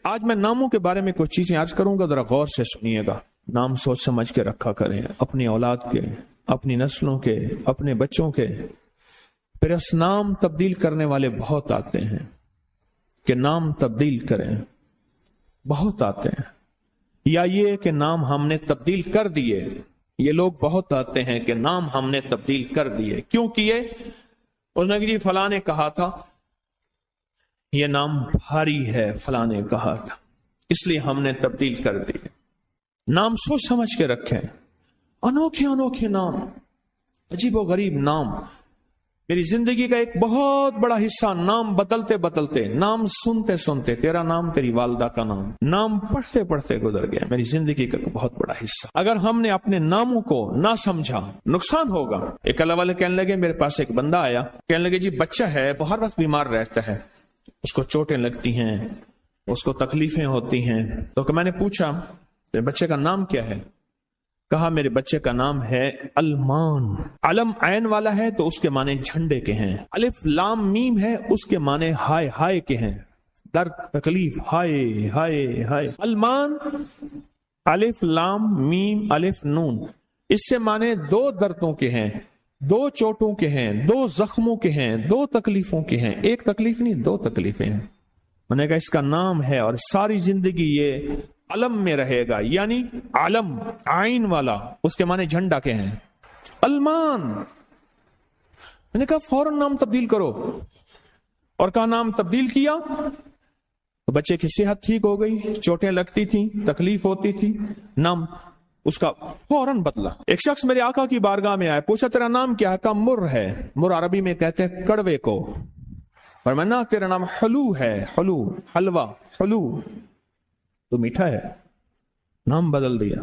آج میں ناموں کے بارے میں کچھ چیزیں عرض کروں گا، ذرا غور سے سنیے گا۔ نام سوچ سمجھ کے رکھا کریں، اپنی اولاد کے، اپنی نسلوں کے، اپنے بچوں کے۔ پھر اس نام تبدیل کرنے والے بہت آتے ہیں کہ نام تبدیل کریں، بہت آتے ہیں۔ یا یہ کہ نام ہم نے تبدیل کر دیے، یہ لوگ بہت آتے ہیں کہ نام ہم نے تبدیل کر دیے۔ کیوں کیے؟ اس نے کہ جی فلاں نے کہا تھا یہ نام بھاری ہے، فلاں نے کہا تھا، اس لیے ہم نے تبدیل کر دیے۔ نام سوچ سمجھ کے رکھیں، انوکھے انوکھے نام، عجیب و غریب نام۔ میری زندگی کا ایک بہت بڑا حصہ نام بدلتے بدلتے، نام سنتے سنتے، تیرا نام، تیری والدہ کا نام، نام پڑھتے پڑھتے گزر گیا۔ میری زندگی کا بہت بڑا حصہ۔ اگر ہم نے اپنے ناموں کو نہ سمجھا، نقصان ہوگا۔ ایک اللہ والے کہنے لگے، میرے پاس ایک بندہ آیا، کہنے لگے جی بچہ ہے، وہ ہر وقت بیمار رہتا ہے، اس کو چوٹیں لگتی ہیں، اس کو تکلیفیں ہوتی ہیں۔ تو کہ میں نے پوچھا میرے بچے کا نام کیا ہے؟ کہا میرے بچے کا نام ہے المان۔ علم عین والا ہے تو اس کے معنی جھنڈے کے ہیں، الف لام میم ہے اس کے معنی ہائے ہائے کے ہیں، درد تکلیف، ہائے ہائے ہائے۔ المان، الف لام میم الف نون، اس سے معنی دو دردوں کے ہیں، دو چوٹوں کے ہیں، دو زخموں کے ہیں، دو تکلیفوں کے ہیں۔ ایک تکلیف نہیں، دو تکلیفیں ہیں۔ میں نے کہا اس کا نام ہے اور ساری زندگی یہ علم میں رہے گا، یعنی علم عین والا، اس کے معنی جھنڈا کے ہیں، المان۔ میں نے کہا فوراً نام تبدیل کرو، اور کہا نام تبدیل کیا تو بچے کی صحت ٹھیک ہو گئی، چوٹیں لگتی تھیں، تکلیف ہوتی تھی، نام اس کا فوراً بدلا۔ ایک شخص میرے آقا کی بارگاہ میں آیا، پوچھا تیرا نام کیا ہے؟ کہا مر ہے۔ مر عربی میں کہتے ہیں کڑوے کو۔ فرمایا تیرا نام حلو ہے، حلو، حلوہ، حلو تو میٹھا ہے۔ نام بدل دیا۔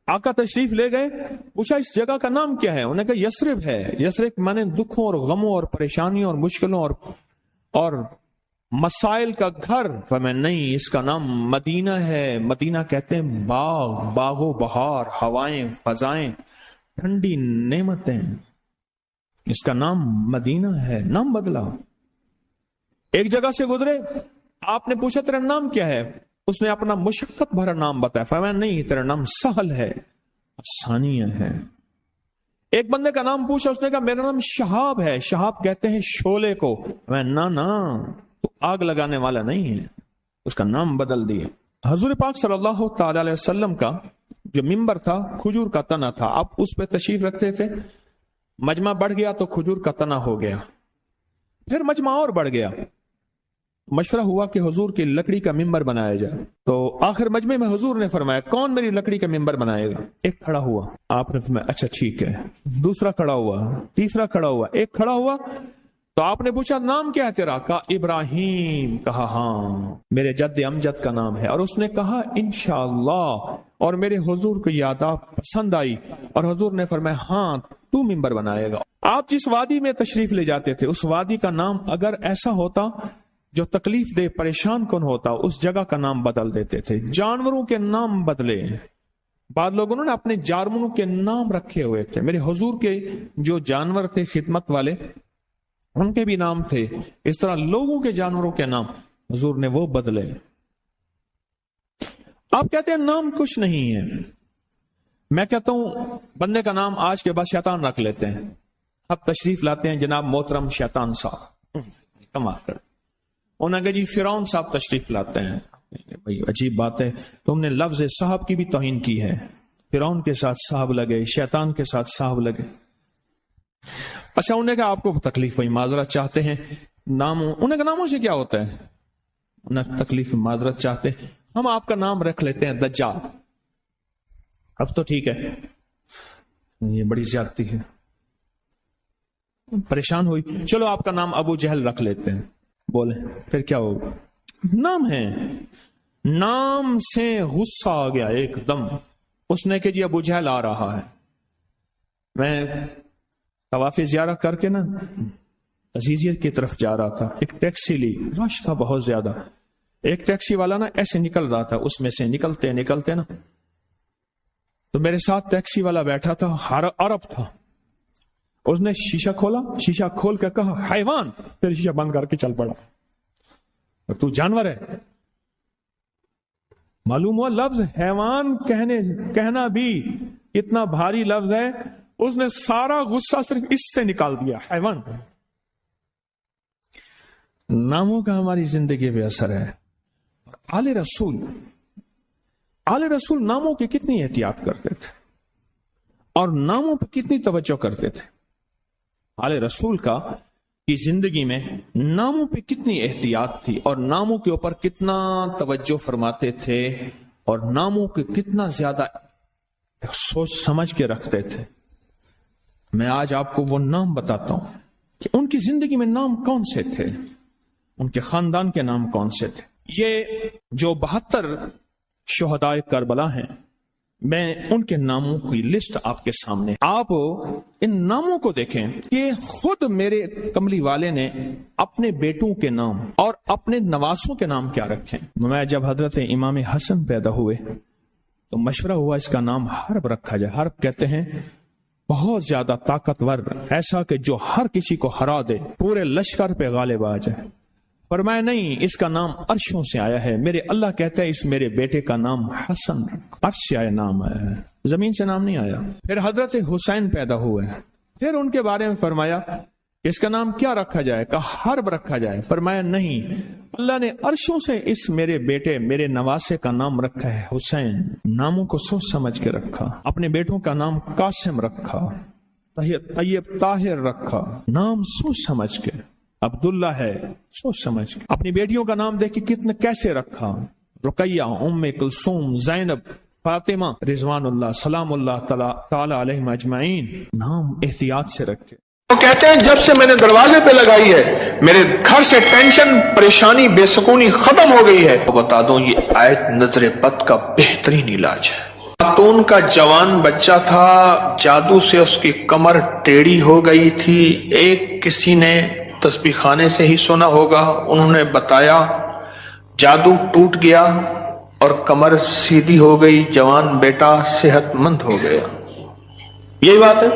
آقا تشریف لے گئے، پوچھا اس جگہ کا نام کیا ہے؟ انہوں نے کہا یثرب ہے۔ یثرب مانے دکھوں اور غموں اور پریشانیوں اور مشکلوں اور مسائل کا گھر۔ فرمایا نہیں، اس کا نام مدینہ ہے۔ مدینہ کہتے ہیں باغ، باغ و بہار، ہوائیں، فضائیں، ٹھنڈی نعمتیں، اس کا نام مدینہ ہے۔ نام بدلا۔ ایک جگہ سے گزرے، آپ نے پوچھا تیرا نام کیا ہے؟ اس نے اپنا مشقت بھرا نام بتایا۔ فرمایا نہیں، تیرا نام سہل ہے، آسانیہ ہے۔ ایک بندے کا نام پوچھا، اس نے کہا میرا نام شہاب ہے۔ شہاب کہتے ہیں شعلے کو۔ فرمایا نہ تو آگ لگانے والا نہیں ہے، اس کا نام بدل دیا۔ حضور پاک صلی اللہ تعالی علیہ وسلم کا جو ممبر تھا کھجور کا تنا تھا، آپ اس پہ تشریف رکھتے تھے۔ مجمع بڑھ گیا تو کھجور کا تنا ہو گیا، پھر مجمع اور بڑھ گیا۔ مشورہ ہوا کہ حضور کی لکڑی کا ممبر بنایا جائے، تو آخر مجمع میں حضور نے فرمایا کون میری لکڑی کا ممبر بنائے گا؟ ایک کھڑا ہوا، آپ نے فرمایا اچھا ٹھیک ہے۔ دوسرا کھڑا ہوا، تیسرا کھڑا ہوا، ایک کھڑا ہوا تو آپ نے پوچھا نام کیا ہے تیرا؟ کہا ابراہیم۔ کہا ہاں میرے جد امجد کا نام ہے۔ اور اس نے کہا انشاءاللہ، اور میرے حضور کو یاد پسند آئی، اور حضور نے فرمایا ہاں تو ممبر بنائے گا۔ آپ جس وادی میں تشریف لے جاتے تھے، اس وادی کا نام اگر ایسا ہوتا جو تکلیف دے، پریشان کن ہوتا، اس جگہ کا نام بدل دیتے تھے۔ جانوروں کے نام بدلے، بعض لوگوں نے اپنے جانوروں کے نام رکھے ہوئے تھے۔ میرے حضور کے جو جانور تھے خدمت والے، ان کے بھی نام تھے۔ اس طرح لوگوں کے جانوروں کے نام حضور نے وہ بدلے۔ آپ کہتے ہیں نام کچھ نہیں ہے، میں کہتا ہوں بندے کا نام آج کے بعد شیطان رکھ لیتے ہیں۔ اب تشریف لاتے ہیں جناب محترم شیطان صاحب، کمال کر۔ انہوں نے کہا جی فرعون صاحب تشریف لاتے ہیں۔ بھئی عجیب بات ہے، تم نے لفظ صاحب کی بھی توہین کی ہے۔ فرعون کے ساتھ صاحب لگے، شیطان کے ساتھ صاحب لگے۔ اچھا انہوں نے کہا آپ کو تکلیف ہوئی، معذرت چاہتے ہیں، ناموں، انہوں نے کہا ناموں سے کیا ہوتا ہے؟ انہوں نے تکلیف معذرت چاہتے ہیں، ہم آپ کا نام رکھ لیتے ہیں دجال۔ اب تو ٹھیک ہے، یہ بڑی زیادتی ہے، پریشان ہوئی، چلو آپ کا نام ابو جہل رکھ لیتے ہیں۔ بولے پھر کیا ہوگا؟ نام ہے، نام سے غصہ آ گیا ایک دم۔ اس نے کہ جی ابو جہل آ رہا ہے۔ میں طواف زیارت کر کے نا عزیزیت کی طرف جا رہا تھا، ایک ٹیکسی لی، رش تھا بہت زیادہ۔ ایک ٹیکسی والا نا ایسے نکل رہا تھا، اس میں سے نکلتے نا تو میرے ساتھ ٹیکسی والا بیٹھا تھا، عرب تھا۔ اس نے شیشہ کھولا، شیشہ کھول کے کہا حیوان، پھر شیشہ بند کر کے چل پڑا۔ تو جانور ہے؟ معلوم ہوا لفظ حیوان کہنا بھی اتنا بھاری لفظ ہے، اس نے سارا غصہ صرف اس سے نکال دیا، حیوان۔ ناموں کا ہماری زندگی پہ اثر ہے۔ آل رسول ناموں کی کتنی احتیاط کرتے تھے اور ناموں پہ کتنی توجہ کرتے تھے۔ آل رسول کی زندگی میں ناموں پہ کتنی احتیاط تھی اور ناموں کے اوپر کتنا توجہ فرماتے تھے اور ناموں کے کتنا زیادہ سوچ سمجھ کے رکھتے تھے۔ میں آج آپ کو وہ نام بتاتا ہوں کہ ان کی زندگی میں نام کون سے تھے، ان کے خاندان کے نام کون سے تھے۔ یہ جو 72 شہدائے کربلا ہیں، میں ان کے ناموں کی لسٹ آپ کے سامنے، آپ ان ناموں کو دیکھیں کہ خود میرے کملی والے نے اپنے بیٹوں کے نام اور اپنے نواسوں کے نام کیا رکھیں۔ میں جب حضرت امام حسن پیدا ہوئے تو مشورہ ہوا اس کا نام حرب رکھا جائے۔ حرب کہتے ہیں بہت زیادہ طاقتور، ایسا کہ جو ہر کسی کو ہرا دے، پورے لشکر پہ غالب آ جائے۔ فرمایا نہیں، اس کا نام عرشوں سے آیا ہے، میرے اللہ کہتا ہے اس میرے بیٹے کا نام حسن، عرش سے آیا نام آیا ہے، زمین سے نام نہیں آیا۔ پھر حضرت حسین پیدا ہوئے، پھر ان کے بارے میں فرمایا اس کا نام کیا رکھا جائے، کہا حرب رکھا جائے۔ فرمایا نہیں، اللہ نے عرشوں سے اس میرے بیٹے میرے نواسے کا نام رکھا ہے حسین۔ ناموں کو سوچ سمجھ کے رکھا۔ اپنے بیٹوں کا نام قاسم رکھا، طیب طاہر رکھا، نام سوچ سمجھ کے۔ عبداللہ ہے، سوچ سمجھ کے۔ اپنی بیٹیوں کا نام دیکھ کے کتنے کیسے رکھا، رقیہ، ام کلثوم، زینب، فاطمہ رضوان اللہ سلام اللہ تعالی علیہم اجمعین، نام احتیاط سے رکھے۔ وہ کہتے ہیں جب سے میں نے دروازے پہ لگائی ہے میرے گھر سے ٹینشن، پریشانی، بے سکونی ختم ہو گئی ہے۔ بتا دوں یہ آیت نظر بد کا بہترین علاج ہے۔ خاتون کا جوان بچہ تھا، جادو سے اس کی کمر ٹیڑھی ہو گئی تھی۔ ایک کسی نے تسبیح خانے سے ہی سنا ہوگا، انہوں نے بتایا جادو ٹوٹ گیا اور کمر سیدھی ہو گئی، جوان بیٹا صحت مند ہو گیا۔ یہی بات ہے۔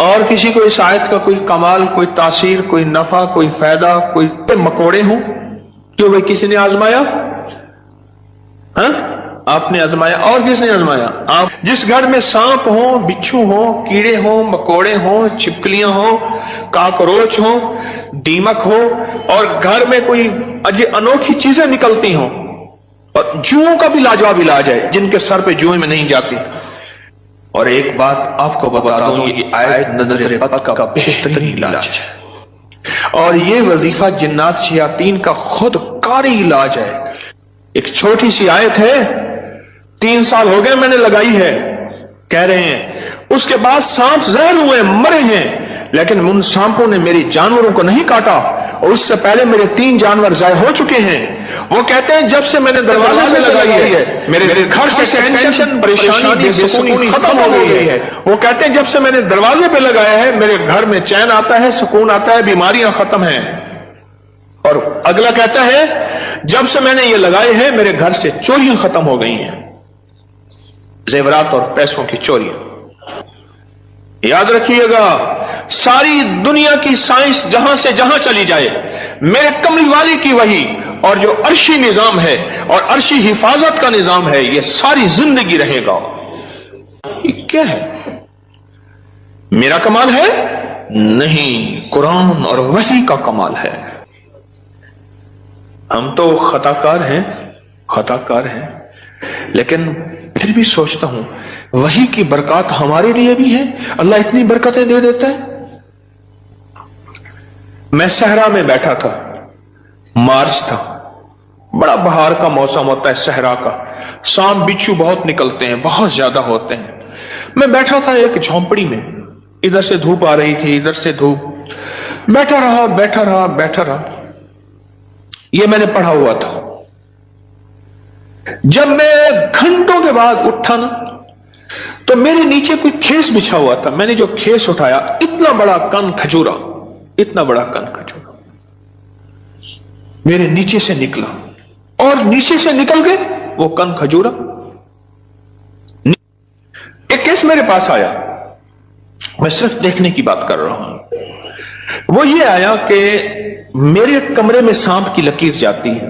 اور کسی کو اس آیت کا کوئی کمال، کوئی تاثیر، کوئی نفع، کوئی فائدہ، کوئی مکوڑے ہوں، کیوں بھائی کسی نے آزمایا؟ ہاں آپ نے آزمایا، اور کس نے آزمایا؟ آپ۔ جس گھر میں سانپ ہوں، بچھو ہوں، کیڑے ہوں، مکوڑے ہوں، چھپکلیاں ہوں، کاکروچ ہوں، دیمک ہو، اور گھر میں کوئی انوکھی چیزیں نکلتی ہوں، اور جوؤں کا بھی لاجواب علاج ہے، جن کے سر پہ جوئیں میں نہیں جاتی۔ اور ایک بات آپ کو بتا دوں، یہ آیت نظر بد کا بہترین علاج ہے، اور یہ وظیفہ جنات شیاطین کا خود کاری علاج ہے۔ ایک چھوٹی سی آیت ہے، 3 سال ہو گئے میں نے لگائی ہے، کہہ رہے ہیں اس کے بعد سانپ زہر ہوئے، مرے ہیں، لیکن ان سانپوں نے میری جانوروں کو نہیں کاٹا، اور اس سے پہلے میرے 3 جانور ضائع ہو چکے ہیں۔ وہ کہتے ہیں جب سے میں نے دروازے پہ لگائی ہے میرے گھر سے ٹینشن، پریشانی، بے سکونی ختم ہو گئی ہے۔ وہ کہتے ہیں جب سے میں نے دروازے پہ لگایا ہے میرے گھر میں چین آتا ہے، سکون آتا ہے، بیماریاں ختم ہیں۔ اور اگلا کہتا ہے جب سے میں نے یہ لگائے ہیں میرے گھر سے چوریاں ختم ہو گئی ہیں، زیورات اور پیسوں کی چوریاں۔ یاد رکھیے گا، ساری دنیا کی سائنس جہاں سے جہاں چلی جائے، میرے کملی والی کی وحی اور جو عرشی نظام ہے اور عرشی حفاظت کا نظام ہے، یہ ساری زندگی رہے گا۔ یہ کیا ہے؟ میرا کمال ہے؟ نہیں، قرآن اور وحی کا کمال ہے۔ ہم تو خطا کار ہیں، لیکن پھر بھی سوچتا ہوں وحی کی برکات ہمارے لیے بھی ہے، اللہ اتنی برکتیں دے دیتا ہے۔ میں صحرا میں بیٹھا تھا، مارچ تھا، بڑا بہار کا موسم ہوتا ہے صحرا کا، سانپ بچھو بہت نکلتے ہیں، بہت زیادہ ہوتے ہیں۔ میں بیٹھا تھا ایک جھونپڑی میں، ادھر سے دھوپ آ رہی تھی، ادھر سے دھوپ، بیٹھا رہا۔ یہ میں نے پڑھا ہوا تھا۔ جب میں گھنٹوں کے بعد اٹھا نا تو میرے نیچے کوئی کھیس بچھا ہوا تھا، میں نے جو کھیس اٹھایا، اتنا بڑا کن کھجورا میرے نیچے سے نکلا، اور نیچے سے نکل گئے وہ کن کھجورا۔ ایک کیس میرے پاس آیا، میں صرف دیکھنے کی بات کر رہا ہوں۔ وہ یہ آیا کہ میرے کمرے میں سانپ کی لکیر جاتی ہے،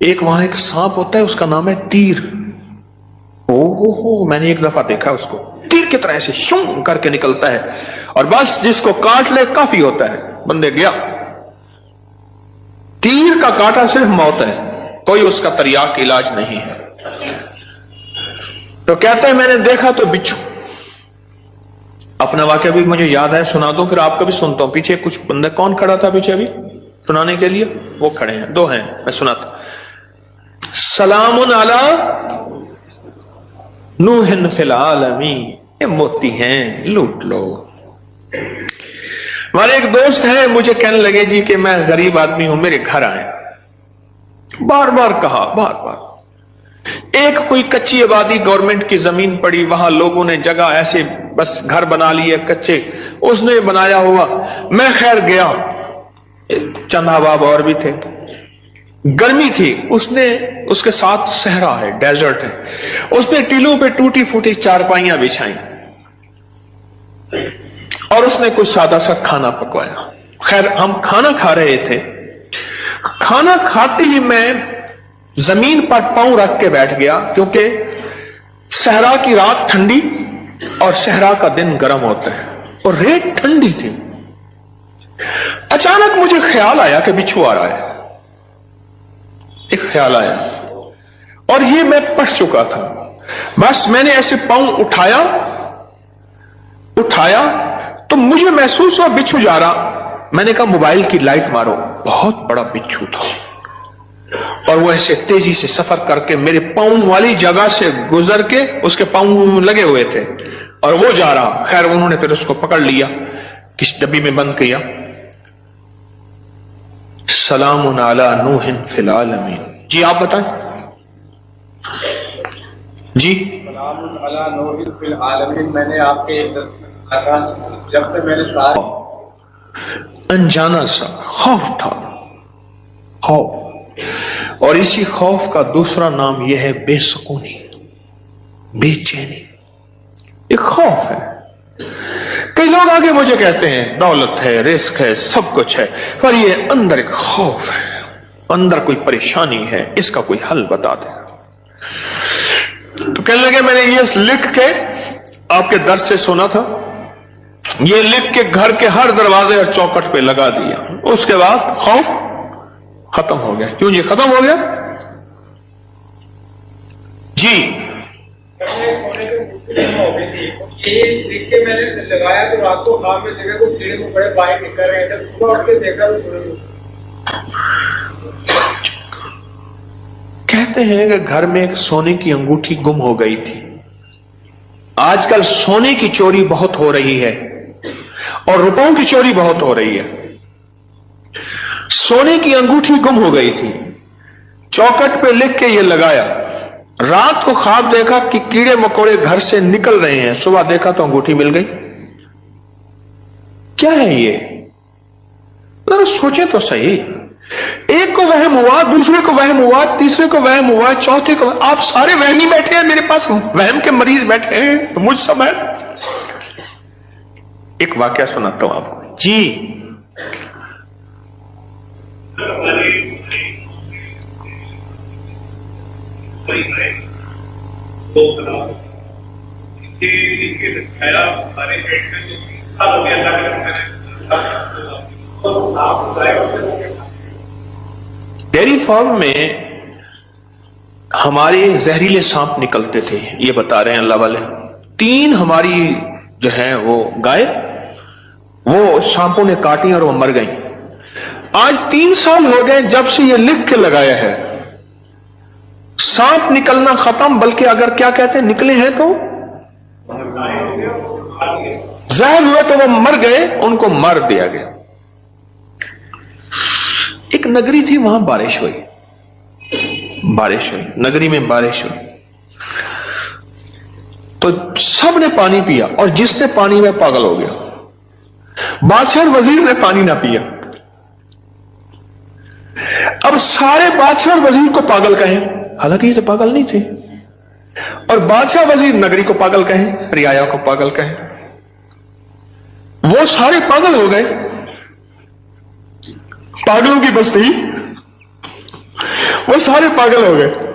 ایک وہاں ایک سانپ ہوتا ہے, اس کا نام ہے تیر. میں نے ایک دفعہ دیکھا اس کو, تیر کی طرح سے شوں کر کے نکلتا ہے, اور بس جس کو کاٹ لے کافی ہوتا ہے, بندے گیا. تیر کا کاٹا صرف موت ہے, کوئی اس کا تریاق علاج نہیں ہے. تو کہتے ہیں میں نے دیکھا تو بچھو. اپنا واقعہ بھی مجھے یاد ہے, سنا دوں پھر آپ کا بھی سنتا ہوں. پیچھے کچھ بندے, کون کھڑا تھا پیچھے ابھی سنانے کے لیے؟ وہ کھڑے ہیں, دو ہیں, میں سناتا. سلام علی نوح فی العالمین, یہ موتی ہیں, لوٹ لو. ہمارے ایک دوست ہیں, مجھے کہنے لگے جی کہ میں غریب آدمی ہوں, میرے گھر آئے. بار بار کہا, بار بار. ایک کوئی کچی آبادی گورنمنٹ کی زمین پڑی, وہاں لوگوں نے جگہ ایسے بس گھر بنا لیے کچے, اس نے بنایا ہوا. میں خیر گیا, چند احباب اور بھی تھے, گرمی تھی. اس نے, اس کے ساتھ صحرا ہے, ڈیزرٹ ہے, اس نے ٹیلوں پہ ٹوٹی پھوٹی چارپائیاں بچھائیں, اور اس نے کوئی سادہ سا کھانا پکوایا. خیر ہم کھانا کھا رہے تھے, کھانا کھاتے ہی میں زمین پر پاؤں رکھ کے بیٹھ گیا, کیونکہ صحرا کی رات ٹھنڈی اور صحرا کا دن گرم ہوتا ہے, اور ریت ٹھنڈی تھی. اچانک مجھے خیال آیا کہ بچھو آ رہا ہے, ایک خیال آیا, اور یہ میں پڑھ چکا تھا. بس میں نے ایسے پاؤں اٹھایا تو مجھے محسوس ہوا بچھو جا رہا. میں نے کہا موبائل کی لائٹ مارو. بہت بڑا بچھو تھا, اور وہ ایسے تیزی سے سفر کر کے میرے پاؤں والی جگہ سے گزر کے, اس کے پاؤں لگے ہوئے تھے, اور وہ جا رہا. خیر انہوں نے پھر اس کو پکڑ لیا, کس ڈبی میں بند کیا. سلام علی نوح فی العالمین. جی آپ بتائیں. جی سلام علی نوح فی العالمین. میں نے آپ کے جب سے میں نے سارے انجانا سا خوف تھا, خوف. اور اسی خوف کا دوسرا نام یہ ہے بے سکونی, بے چینی. ایک خوف ہے. کئی لوگ آگے مجھے کہتے ہیں دولت ہے, رزق ہے, سب کچھ ہے, پر یہ اندر ایک خوف ہے, اندر کوئی پریشانی ہے, اس کا کوئی حل بتا دیں. تو کہنے لگے میں نے یہ لکھ کے آپ کے درس سے سنا تھا, یہ لکھ کے گھر کے ہر دروازے اور چوکٹ پہ لگا دیا. اس کے بعد خوف ختم ہو گیا. کیوں جی ختم ہو گیا؟ جی میں نے لگایا تو رات کو خواب میں جگہ کو کیڑے مکوڑے باہر نکل رہے تھے. صبح اٹھ کے دیکھا تو کہتے ہیں کہ گھر میں ایک سونے کی انگوٹھی گم ہو گئی تھی. آج کل سونے کی چوری بہت ہو رہی ہے, اور روپوں کی چوری بہت ہو رہی ہے. سونے کی انگوٹھی گم ہو گئی تھی, چوکٹ پہ لکھ کے یہ لگایا. رات کو خواب دیکھا کہ کیڑے مکوڑے گھر سے نکل رہے ہیں, صبح دیکھا تو انگوٹھی مل گئی. کیا ہے یہ؟ ذرا سوچیں تو صحیح. ایک کو وہم ہوا, دوسرے کو وہم ہوا, تیسرے کو وہم ہوا, چوتھے کو. آپ سارے وہمی بیٹھے ہیں, میرے پاس وہم کے مریض بیٹھے ہیں, مجھ سب ہے. ایک واقعہ سناتا ہوں آپ کو. جی ڈیری فارم میں ہمارے زہریلے سانپ نکلتے تھے, یہ بتا رہے ہیں اللہ والے. 3 ہماری جو ہے وہ گائے, وہ سانپوں نے کاٹی اور وہ مر گئیں. آج 3 سال ہو گئے جب سے یہ لکھ کے لگایا ہے. سانپ نکلنا ختم, بلکہ اگر کیا کہتے ہیں نکلے ہیں تو زہر ہوئے تو وہ مر گئے, ان کو مار دیا گیا. ایک نگری تھی, وہاں بارش ہوئی, نگری میں بارش ہوئی تو سب نے پانی پیا, اور جس نے پانی میں پاگل ہو گیا. بادشاہ اور وزیر نے پانی نہ پیا. اب سارے بادشاہ اور وزیر کو پاگل کہیں, حالانکہ یہ تو پاگل نہیں تھے, اور بادشاہ وزیر نگری کو پاگل کہیں, رعایا کو پاگل کہیں. وہ سارے پاگل ہو گئے, پاگلوں کی بستی. وہ سارے پاگل ہو گئے.